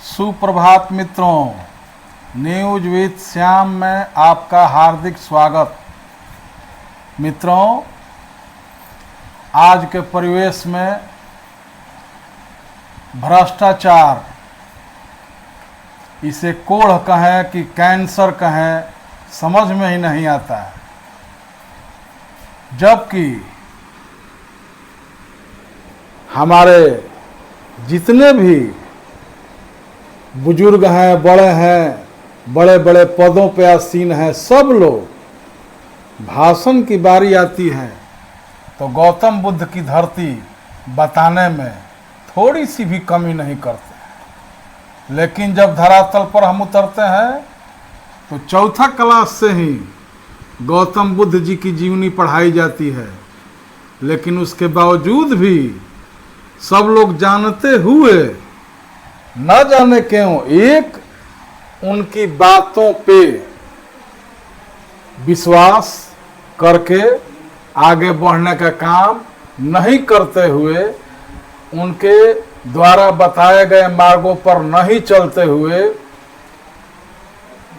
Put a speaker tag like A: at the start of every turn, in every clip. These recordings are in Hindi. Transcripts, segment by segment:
A: सुप्रभात मित्रों, न्यूज विद श्याम में आपका हार्दिक स्वागत। मित्रों, आज के परिवेश में भ्रष्टाचार, इसे कोढ़ कहें कि कैंसर कहें, समझ में ही नहीं आता है। जबकि हमारे जितने भी बुजुर्ग हैं, बड़े बड़े पदों पे आसीन हैं, सब लोग भाषण की बारी आती है तो गौतम बुद्ध की धरती बताने में थोड़ी सी भी कमी नहीं करते। लेकिन जब धरातल पर हम उतरते हैं तो चौथा क्लास से ही गौतम बुद्ध जी की जीवनी पढ़ाई जाती है। लेकिन उसके बावजूद भी सब लोग जानते हुए न जाने क्यों एक उनकी बातों पे विश्वास करके आगे बढ़ने का काम नहीं करते हुए, उनके द्वारा बताए गए मार्गों पर नहीं चलते हुए,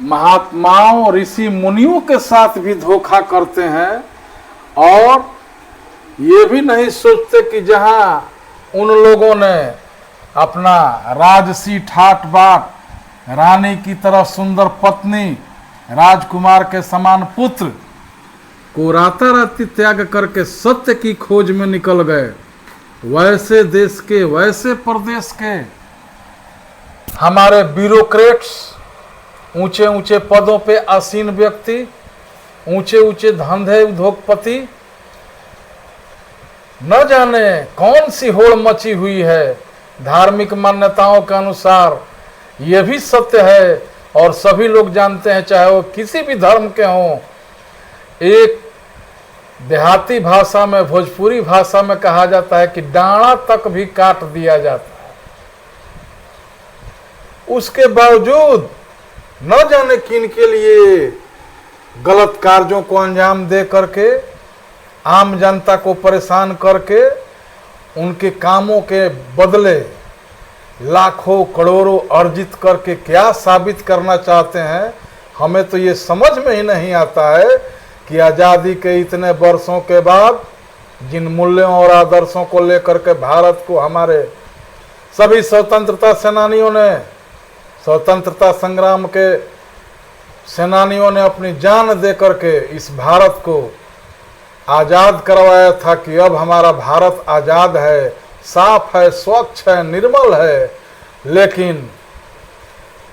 A: महात्माओं ऋषि मुनियों के साथ भी धोखा करते हैं। और ये भी नहीं सोचते कि जहां उन लोगों ने अपना राजसी ठाट बाट, रानी की तरह सुंदर पत्नी, राजकुमार के समान पुत्र को राताराती त्याग करके सत्य की खोज में निकल गए, वैसे देश के, वैसे प्रदेश के हमारे ब्यूरोक्रेट्स, ऊंचे ऊंचे पदों पे आसीन व्यक्ति, ऊंचे ऊंचे धंधे उद्योगपति, न जाने कौन सी होड़ मची हुई है। धार्मिक मान्यताओं के अनुसार यह भी सत्य है और सभी लोग जानते हैं, चाहे वो किसी भी धर्म के हों। एक देहाती भाषा में, भोजपुरी भाषा में कहा जाता है कि डांड़ा तक भी काट दिया जाता है। उसके बावजूद न जाने किन के लिए गलत कार्यों को अंजाम दे करके, आम जनता को परेशान करके, उनके कामों के बदले लाखों करोड़ों अर्जित करके क्या साबित करना चाहते हैं, हमें तो ये समझ में ही नहीं आता है कि आज़ादी के इतने वर्षों के बाद जिन मूल्यों और आदर्शों को लेकर के भारत को हमारे सभी स्वतंत्रता सेनानियों ने, स्वतंत्रता संग्राम के सेनानियों ने अपनी जान दे करके इस भारत को आज़ाद करवाया था कि अब हमारा भारत आज़ाद है, साफ है, स्वच्छ है, निर्मल है। लेकिन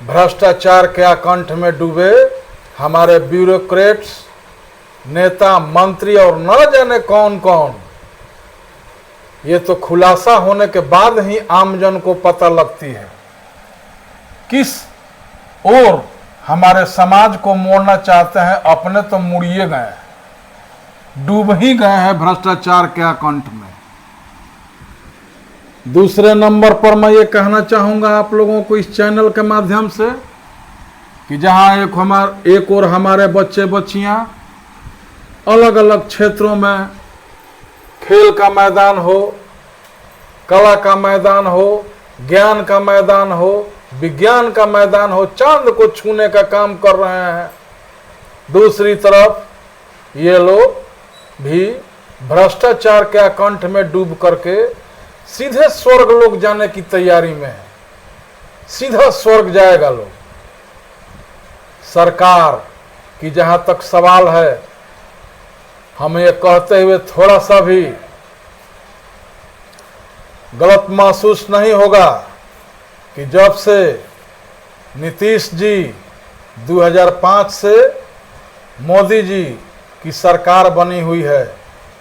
A: भ्रष्टाचार के आकंठ में डूबे हमारे ब्यूरोक्रेट्स, नेता, मंत्री और न जाने कौन कौन, ये तो खुलासा होने के बाद ही आमजन को पता लगती है किस ओर हमारे समाज को मोड़ना चाहते हैं। अपने तो मुड़िए गए, डूब ही गए हैं भ्रष्टाचार के आकंठ में। दूसरे नंबर पर मैं ये कहना चाहूँगा आप लोगों को इस चैनल के माध्यम से कि जहाँ एक और हमारे बच्चे बच्चियाँ अलग अलग क्षेत्रों में, खेल का मैदान हो, कला का मैदान हो, ज्ञान का मैदान हो, विज्ञान का मैदान हो, चांद को छूने का काम कर रहे हैं, दूसरी तरफ ये लोग भी भ्रष्टाचार के आकंठ में डूब करके सीधे स्वर्ग लोग जाने की तैयारी में है। सीधा स्वर्ग जाएगा लोग। सरकार की जहां तक सवाल है, हमें यह कहते हुए थोड़ा सा भी गलत महसूस नहीं होगा कि जब से नीतीश जी 2005 से मोदी जी की सरकार बनी हुई है,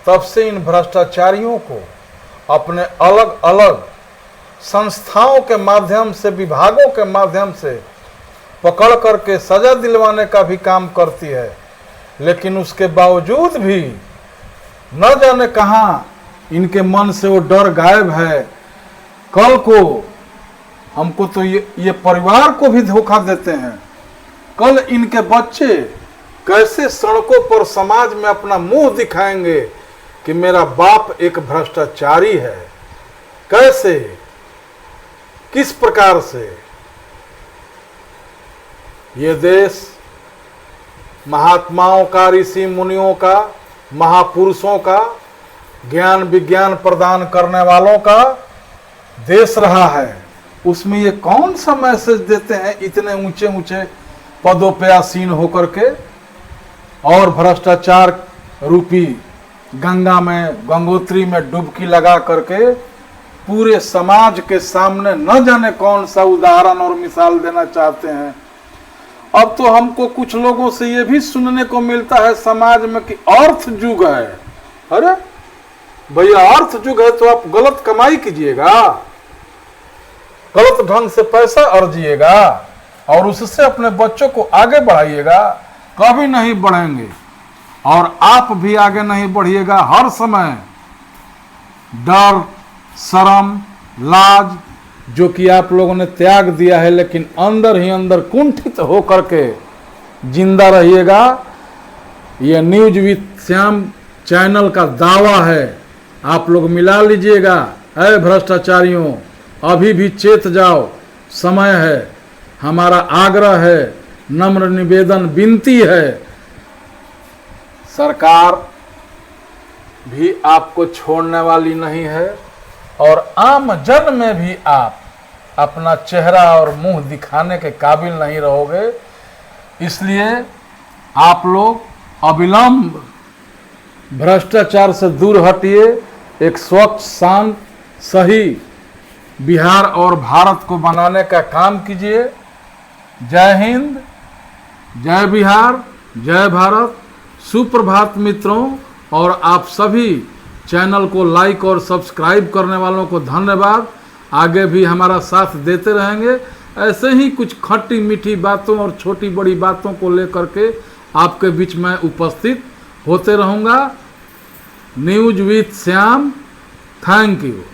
A: तब से इन भ्रष्टाचारियों को अपने अलग अलग संस्थाओं के माध्यम से, विभागों के माध्यम से पकड़ करके सजा दिलवाने का भी काम करती है। लेकिन उसके बावजूद भी न जाने कहाँ इनके मन से वो डर गायब है। कल को हमको तो ये परिवार को भी धोखा देते हैं। कल इनके बच्चे कैसे सड़कों पर समाज में अपना मुंह दिखाएंगे कि मेरा बाप एक भ्रष्टाचारी है। कैसे, किस प्रकार से ये देश महात्माओं का, ऋषि मुनियों का, महापुरुषों का, ज्ञान विज्ञान प्रदान करने वालों का देश रहा है। उसमें ये कौन सा मैसेज देते हैं इतने ऊंचे ऊंचे पदों पे आसीन होकर के, और भ्रष्टाचार रूपी गंगा में, गंगोत्री में डुबकी लगा करके पूरे समाज के सामने न जाने कौन सा उदाहरण और मिसाल देना चाहते हैं। अब तो हमको कुछ लोगों से ये भी सुनने को मिलता है समाज में कि अर्थ युग है। अरे भैया, अर्थ युग है तो आप गलत कमाई कीजिएगा, गलत ढंग से पैसा अर्जिएगा और उससे अपने बच्चों को आगे बढ़ाइएगा, कभी नहीं बढ़ेंगे। और आप भी आगे नहीं बढ़िएगा। हर समय डर, शर्म, लाज जो कि आप लोगों ने त्याग दिया है, लेकिन अंदर ही अंदर कुंठित होकर के जिंदा रहिएगा। यह न्यूज विद श्याम चैनल का दावा है, आप लोग मिला लीजिएगा। ऐ भ्रष्टाचारियों, अभी भी चेत जाओ, समय है। हमारा आग्रह है, नम्र निवेदन, विनती है, सरकार भी आपको छोड़ने वाली नहीं है और आम जन में भी आप अपना चेहरा और मुंह दिखाने के काबिल नहीं रहोगे। इसलिए आप लोग अविलंब भ्रष्टाचार से दूर हटिए, एक स्वच्छ, शांत, सही बिहार और भारत को बनाने का काम कीजिए। जय हिंद, जय बिहार, जय भारत। सुप्रभात मित्रों, और आप सभी चैनल को लाइक और सब्सक्राइब करने वालों को धन्यवाद। आगे भी हमारा साथ देते रहेंगे। ऐसे ही कुछ खट्टी मीठी बातों और छोटी बड़ी बातों को लेकर के आपके बीच में उपस्थित होते रहूँगा। News with Shyam, thank you.